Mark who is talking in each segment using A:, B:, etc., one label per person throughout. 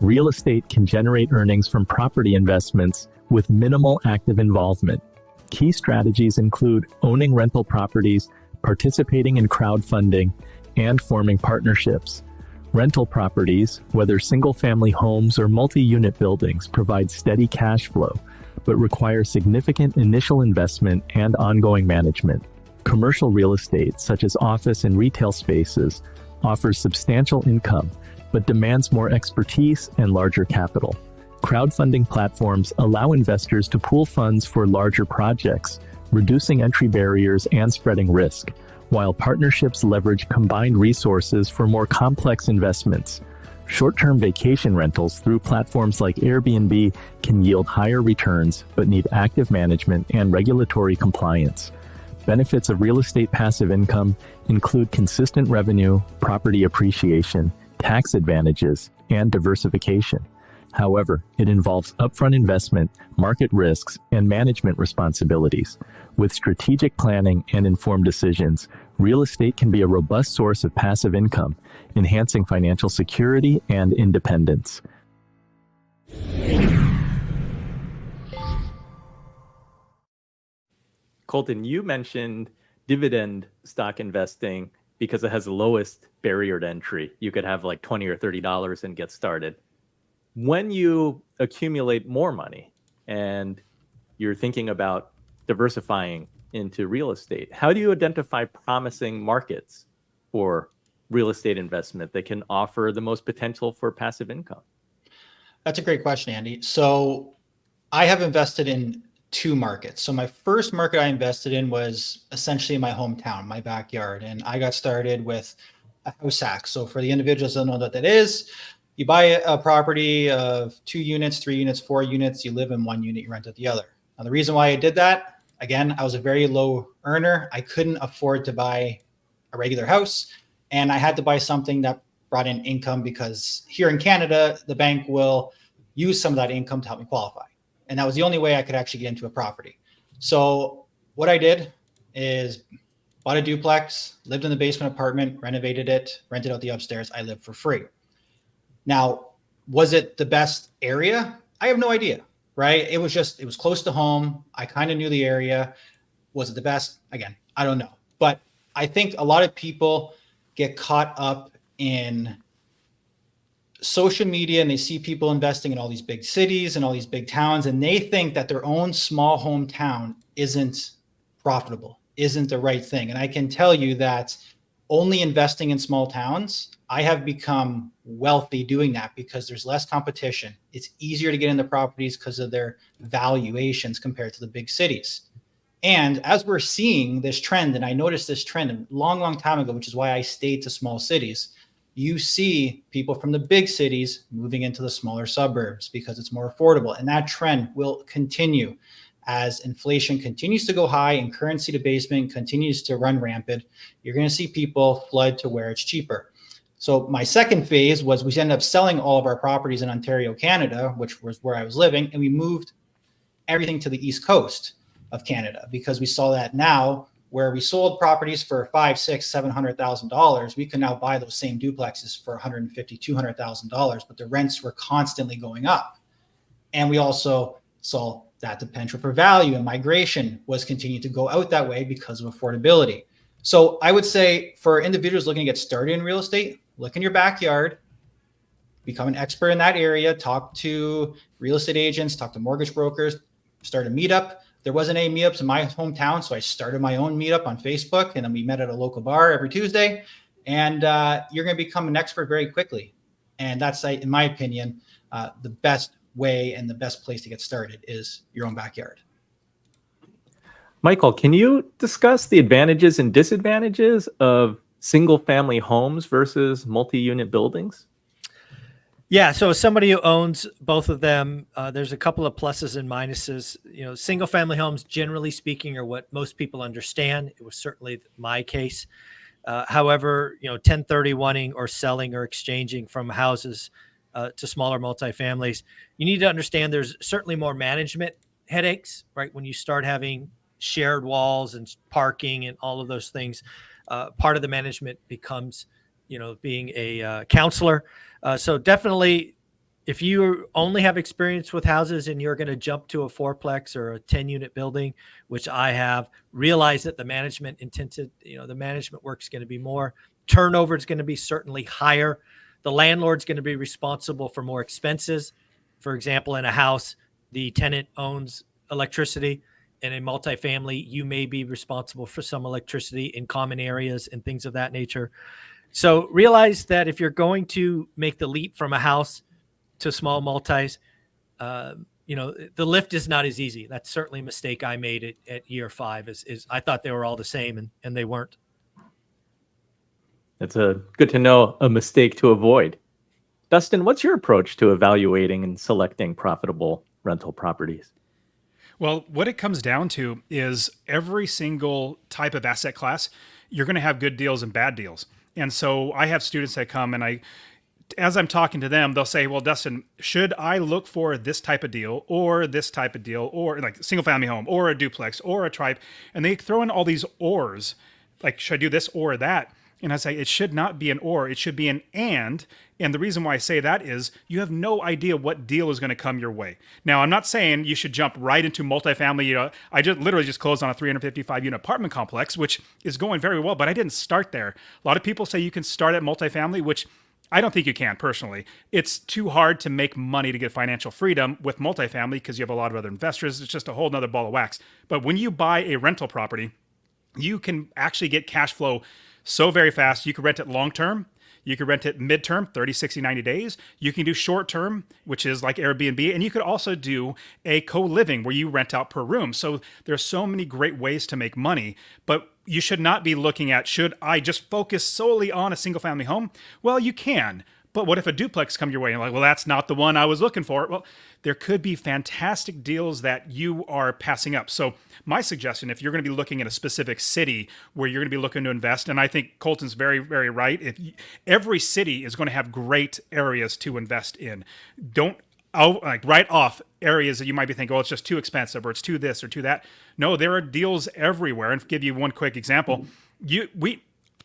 A: real estate can generate earnings from property investments with minimal active involvement. Key strategies include owning rental properties, participating in crowdfunding, and forming partnerships. Rental properties, whether single-family homes or multi-unit buildings, provide steady cash flow, but require significant initial investment and ongoing management. Commercial real estate, such as office and retail spaces, offers substantial income, but demands more expertise and larger capital. Crowdfunding platforms allow investors to pool funds for larger projects, reducing entry barriers and spreading risk, while partnerships leverage combined resources for more complex investments. Short-term vacation rentals through platforms like Airbnb can yield higher returns, but need active management and regulatory compliance. Benefits of real estate passive income include consistent revenue, property appreciation, tax advantages, and diversification. However, it involves upfront investment, market risks, and management responsibilities. With strategic planning and informed decisions, real estate can be a robust source of passive income, enhancing financial security and independence.
B: Colton, you mentioned dividend stock investing because it has the lowest barrier to entry. You could have like $20 or $30 and get started. When you accumulate more money and you're thinking about diversifying into real estate, how do you identify promising markets for real estate investment that can offer the most potential for passive income?
C: That's a great question, Andy. So I have invested in two markets. So my first market I invested in was essentially my hometown, my backyard. And I got started with a house hack. So for the individuals that don't know what that is, you buy a property of 2 units, 3 units, 4 units, you live in 1 unit, you rent out the other. Now, the reason why I did that, again, I was a very low earner. I couldn't afford to buy a regular house, and I had to buy something that brought in income because here in Canada, the bank will use some of that income to help me qualify. And that was the only way I could actually get into a property. So what I did is bought a duplex, lived in the basement apartment, renovated it, rented out the upstairs. I lived for free. Now, was it the best area? I have no idea, right? It was close to home. I kind of knew the area. Was it the best? Again, I don't know. But I think a lot of people get caught up in social media and they see people investing in all these big cities and all these big towns, and they think that their own small hometown isn't profitable, isn't the right thing. And I can tell you that only investing in small towns, I have become wealthy doing that because there's less competition. It's easier to get into properties because of their valuations compared to the big cities. And as we're seeing this trend, and I noticed this trend a long, long time ago, which is why I stayed to small cities, you see people from the big cities moving into the smaller suburbs because it's more affordable. And that trend will continue as inflation continues to go high and currency debasement continues to run rampant. You're going to see people flood to where it's cheaper. So my second phase was we ended up selling all of our properties in Ontario, Canada, which was where I was living, and we moved everything to the East Coast of Canada because we saw that now where we sold properties for $500,000, $600,000, $700,000, we can now buy those same duplexes for $150,000, $200,000, but the rents were constantly going up. And we also saw that the potential for value and migration was continuing to go out that way because of affordability. So I would say for individuals looking to get started in real estate, look in your backyard, become an expert in that area, talk to real estate agents, talk to mortgage brokers, start a meetup. There wasn't any meetups in my hometown, so I started my own meetup on Facebook, and then we met at a local bar every Tuesday. And you're going to become an expert very quickly. And that's, in my opinion, the best way and the best place to get started is your own backyard.
B: Michael, can you discuss the advantages and disadvantages of single-family homes versus multi-unit buildings?
D: Yeah, so as somebody who owns both of them, there's a couple of pluses and minuses. You know, single-family homes, generally speaking, are what most people understand. It was certainly my case. However, 1031ing or selling or exchanging from houses to smaller multifamilies, you need to understand there's certainly more management headaches, right? When you start having shared walls and parking and all of those things, part of the management becomes, being a counselor. So definitely if you only have experience with houses and you're going to jump to a fourplex or a 10-unit building, which I have, realize that the management the management work is going to be more. Turnover is going to be certainly higher. The landlord's going to be responsible for more expenses. For example, in a house, the tenant owns electricity. In a multifamily, you may be responsible for some electricity in common areas and things of that nature. So realize that if you're going to make the leap from a house to small multis, the lift is not as easy. That's certainly a mistake I made at year 5 is I thought they were all the same and they weren't.
B: It's good to know a mistake to avoid. Dustin, what's your approach to evaluating and selecting profitable rental properties?
E: Well, what it comes down to is every single type of asset class, you're going to have good deals and bad deals. And so I have students that come and as I'm talking to them, they'll say, well, Dustin, should I look for this type of deal or this type of deal or like single family home or a duplex or a tribe? And they throw in all these ors, like, should I do this or that? And I say, it should not be an or, it should be an and. And the reason why I say that is you have no idea what deal is going to come your way. Now, I'm not saying you should jump right into multifamily. I literally just closed on a 355 unit apartment complex, which is going very well, but I didn't start there. A lot of people say you can start at multifamily, which I don't think you can personally. It's too hard to make money to get financial freedom with multifamily because you have a lot of other investors. It's just a whole nother ball of wax. But when you buy a rental property, you can actually get cash flow so very fast. You can rent it long-term. You can rent it mid-term, 30, 60, 90 days. You can do short-term, which is like Airbnb. And you could also do a co-living where you rent out per room. So there's so many great ways to make money. But you should not be looking at, should I just focus solely on a single-family home? Well, you can. But what if a duplex come your way and you're like, well, that's not the one I was looking for? Well, there could be fantastic deals that you are passing up. So my suggestion, if you're going to be looking at a specific city where you're going to be looking to invest, and I think Colton's very, very right. Every city is going to have great areas to invest in. Don't write off areas that you might be thinking, oh, it's just too expensive or it's too this or too that. No, there are deals everywhere. And to give you one quick example,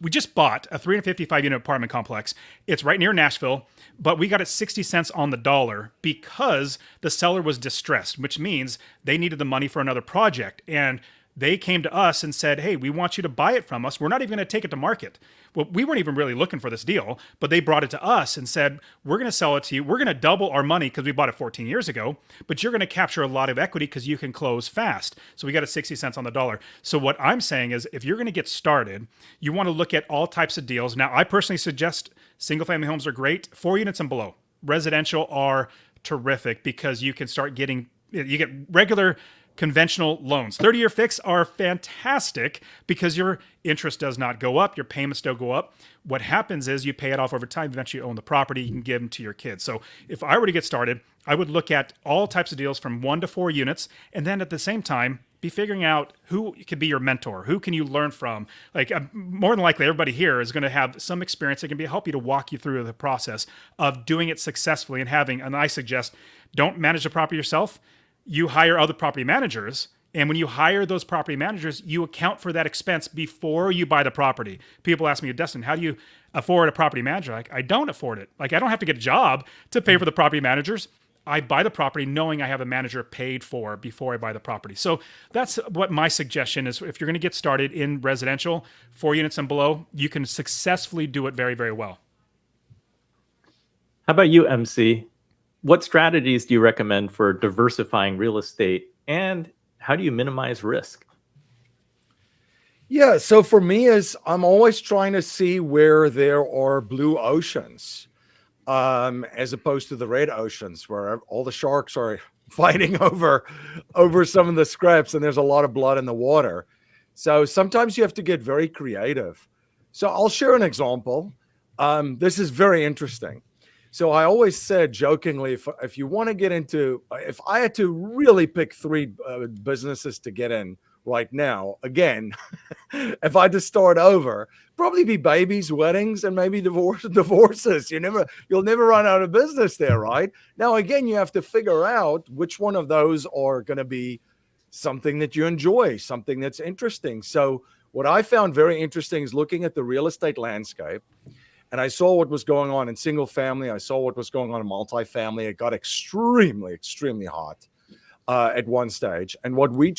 E: we just bought a 355 unit apartment complex. It's right near Nashville, but we got it 60 cents on the dollar because the seller was distressed, which means they needed the money for another project. And they came to us and said, hey, we want you to buy it from us. We're not even going to take it to market. Well, we weren't even really looking for this deal, but they brought it to us and said, we're going to sell it to you. We're going to double our money because we bought it 14 years ago, but you're going to capture a lot of equity because you can close fast. So we got it 60 cents on the dollar. So what I'm saying is if you're going to get started, you want to look at all types of deals. Now, I personally suggest single family homes are great, 4 units and below. Residential are terrific because you can start you get regular conventional loans. 30-year fixed are fantastic because your interest does not go up, your payments don't go up. What happens is you pay it off over time. Eventually you own the property, you can give them to your kids. So if I were to get started, I would look at all types of deals from 1 to 4 units, and then at the same time, be figuring out who could be your mentor. Who can you learn from? Like more than likely, everybody here is going to have some experience that can help you to walk you through the process of doing it successfully and I suggest don't manage the property yourself. You hire other property managers. And when you hire those property managers, you account for that expense before you buy the property. People ask me, Dustin, how do you afford a property manager? Like, I don't afford it. Like, I don't have to get a job to pay for the property managers. I buy the property knowing I have a manager paid for before I buy the property. So that's what my suggestion is. If you're going to get started in residential, 4 units and below, you can successfully do it very, very well.
B: How about you, MC? What strategies do you recommend for diversifying real estate, and how do you minimize risk?
F: Yeah, so for me, I'm always trying to see where there are blue oceans, as opposed to the red oceans where all the sharks are fighting over some of the scraps and there's a lot of blood in the water. So sometimes you have to get very creative. So I'll share an example. This is very interesting. So I always said jokingly, if you want to get into, if I had to really pick 3 businesses to get in right now, again, if I had to start over, probably be babies, weddings, and maybe divorces. You'll never run out of business there, right? Now, again, you have to figure out which one of those are going to be something that you enjoy, something that's interesting. So what I found very interesting is looking at the real estate landscape And I saw what was going on in single family. I saw what was going on in multifamily. It got extremely, extremely hot at one stage. And what we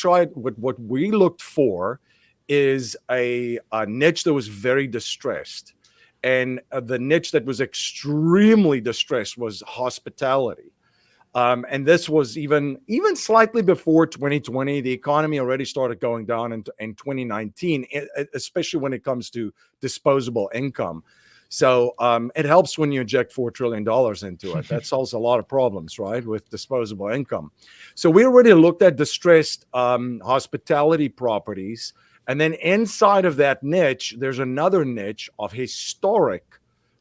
F: looked for is a niche that was very distressed. And the niche that was extremely distressed was hospitality. And this was even slightly before 2020. The economy already started going down in 2019, especially when it comes to disposable income. So it helps when you inject $4 trillion into it. That solves a lot of problems, right, with disposable income. So we already looked at distressed hospitality properties. And then inside of that niche, there's another niche of historic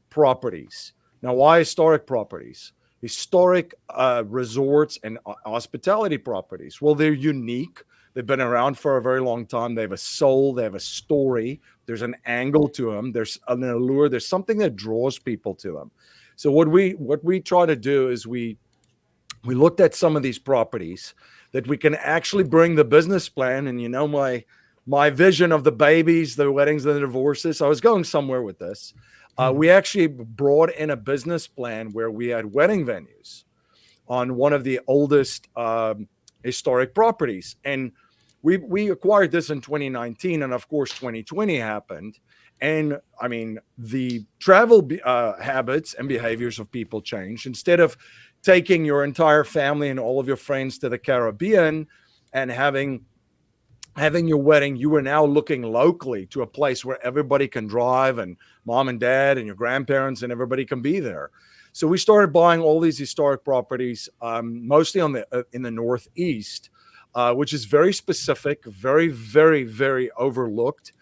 F: properties. Now, why historic properties? Historic resorts and hospitality properties. Well, they're unique. They've been around for a very long time. They have a soul. They have a story. There's an angle to them. There's an allure. There's something that draws people to them. So what we try to do is we looked at some of these properties that we can actually bring the business plan. And my vision of the babies, the weddings, and the divorces. I was going somewhere with this. We actually brought in a business plan where we had wedding venues on one of the oldest historic properties. And we acquired this in 2019. And of course, 2020 happened. And I mean, the travel habits and behaviors of people changed. Instead of taking your entire family and all of your friends to the Caribbean and having your wedding, you are now looking locally to a place where everybody can drive and mom and dad and your grandparents and everybody can be there. So we started buying all these historic properties, mostly in the Northeast, which is very specific, very, very, very overlooked.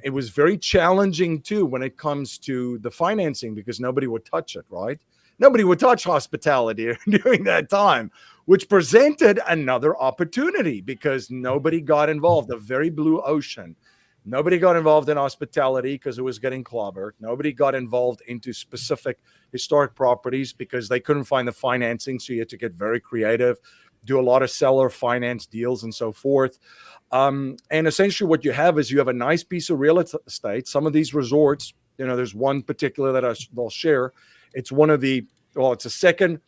F: It was very challenging too when it comes to the financing because nobody would touch it, right? Nobody would touch hospitality during that time, which presented another opportunity because nobody got involved. A very blue ocean. Nobody got involved in hospitality because it was getting clobbered. Nobody got involved into specific historic properties because they couldn't find the financing. So you had to get very creative, do a lot of seller finance deals and so forth. And essentially what you have is you have a nice piece of real estate. Some of these resorts, there's one particular that I'll share. It's it's the second,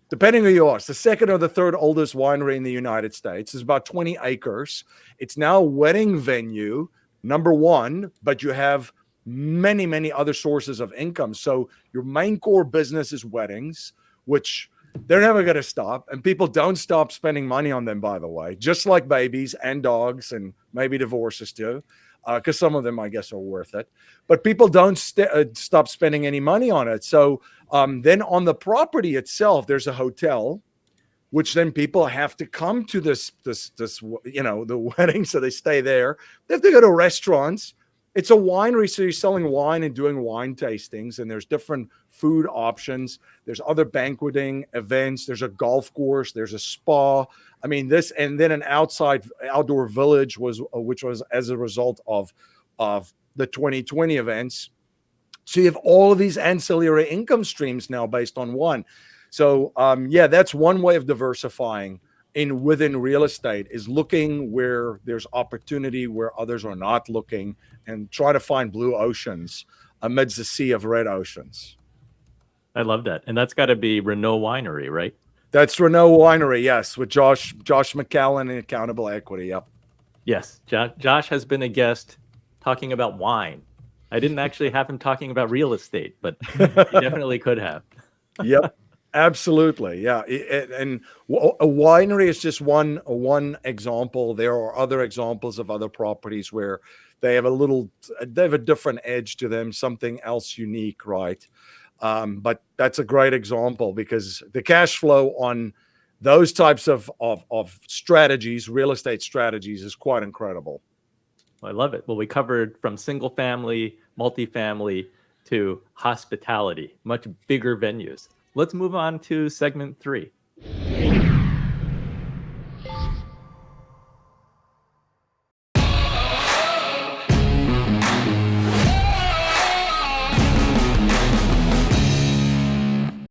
F: depending who you are, it's the second or the third oldest winery in the United States. It's about 20 acres. It's now a wedding venue, number one, but you have many, many other sources of income. So your main core business is weddings, which they're never going to stop. And people don't stop spending money on them, by the way, just like babies and dogs and maybe divorces too. Because some of them, I guess, are worth it. But people don't stop spending any money on it. So then on the property itself, there's a hotel, which then people have to come to this the wedding. So they stay there. They have to go to restaurants. It's a winery. So you're selling wine and doing wine tastings. And there's different food options. There's other banqueting events. There's a golf course. There's a spa. I mean, this, and then an outdoor village which was as a result of the 2020 events. So you have all of these ancillary income streams now based on one. So that's one way of diversifying within real estate, is looking where there's opportunity where others are not looking and try to find blue oceans amidst the sea of red oceans.
B: I love that. And that's got to be Renault Winery, right?
F: That's Renault Winery, yes, with Josh McCallan and Accountable Equity. Yep.
B: Yes, Josh has been a guest talking about wine. I didn't actually have him talking about real estate, but he definitely could have.
F: Yep, absolutely, yeah. And a winery is just one example. There are other examples of other properties where they have a different edge to them, something else unique, right? But that's a great example because the cash flow on those types of strategies, real estate strategies, is quite incredible.
B: I love it. Well, we covered from single family, multifamily to hospitality, much bigger venues. Let's move on to segment 3.